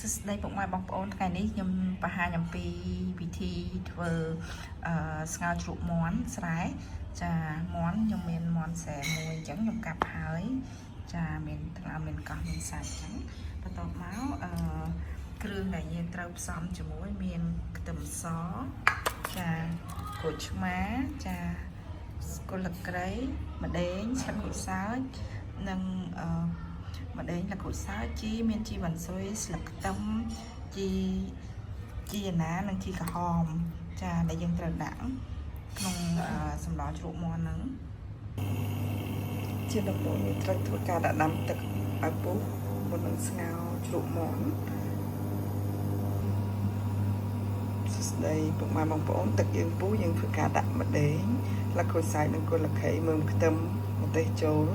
សួស្តីពុកម៉ែបងប្អូនថ្ងៃនេះខ្ញុំបង្ហាញអំពីវិធីធ្វើស្ងោរជ្រូកមាន់ស្រែចាមាន់ខ្ញុំមានមាន់ស្រែមួយអញ្ចឹងខ្ញុំកាប់ហើយចាមានថ្លាមានកោះមានសាច់អញ្ចឹងបន្ទាប់មកគ្រឿងដែលយើងត្រូវផ្សំជាមួយមានខ្ទឹមសចាក្រូចឆ្មាចាស្គល់លក្រីម្ដេងស្លឹកក្រូចសើចនិងម្ដេងលក្ខូចសើចជីមានជីវ៉ាន់ស៊ុយស្លឹកខ្ទឹមជីណានិងជីក្រហមចាដែលយើងត្រូវដាក់ក្នុងសម្លជ្រូកមាន់ហ្នឹងជាដំបូងយើងត្រូវធ្វើការដាក់ដាំទឹកឲ្យពុះមុននឹងស្ងោរជ្រូកមាន់សួស្តីពុកម៉ែបងប្អូនទឹកយើងពុះយើងធ្វើការដាក់ម្ដេងលក្ខូចសើចនិងគល់លក្ខីមើមខ្ទឹមម្ទេសចូល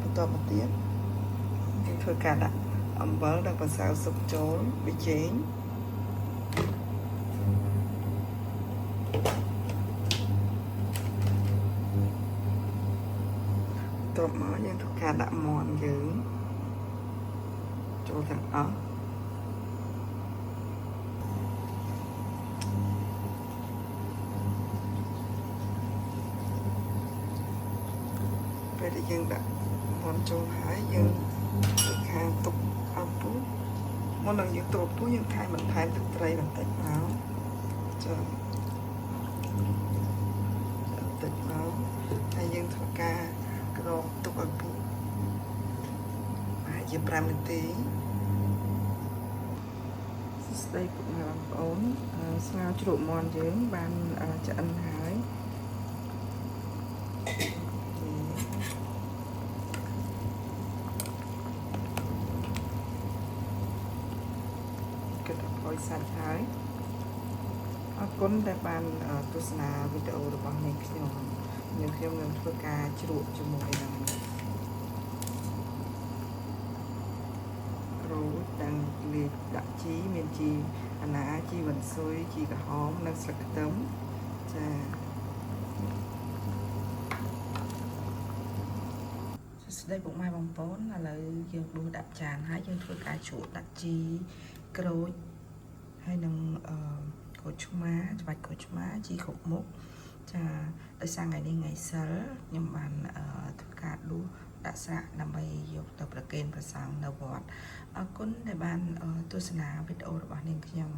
បន្ទាប់មកទៀតយើងធ្វើការដាក់អំបិលនិងម្សៅស៊ុបចូលប៊ីចេងបន្ទាប់មកយើងធ្វើការដាក់មាន់យើងចូលទាំងអស់ពេលដែលយើងដាក់មាន់ចូលហើយយើងធ្វើការទុកឲ្យពុះមុននឹងយើងទុកពុះយើងថែមបន្ថែមទឹកត្រីបន្តិចមកចាបន្តិចមកហើយយើងធ្វើការក្រងទុកឲ្យពុះហើយជា5នាទីសួស្តីពុកម៉ែបងប្អូនស្ងោរជ្រូកមាន់យើងបានឆ្អិនហើយគិតឲ្យសាច់ហើយអរគុណដែលបានទស្សនាវីដេអូរបស់នាងខ្ញុំនឹងធ្វើការជ្រក់ជាមួយនឹងក្រូចទាំងលាយដាក់ជីមានជីអាណាជីវ៉ាន់ស៊ុយជីក្រហមនិងស្លឹកខ្ទឹមចាស្ដីពុកម៉ែបងប្អូនឥឡូវយើងដួសដាក់ចានហើយយើងធ្វើការជ្រក់ដាក់ជីក្រូចហើយនឹងក្រូចឆ្មាច្បាច់ក្រូចឆ្មាជីគ្រប់មុខចាដោយសារថ្ងៃនេះថ្ងៃសិលខ្ញុំបានធ្វើការដួសដាក់ស្រាក់ដើម្បីយកទៅប្រគេនព្រះសង្ឃនៅវត្តអរគុណដែលបានទស្សនាវីដេអូរបស់នាងខ្ញុំ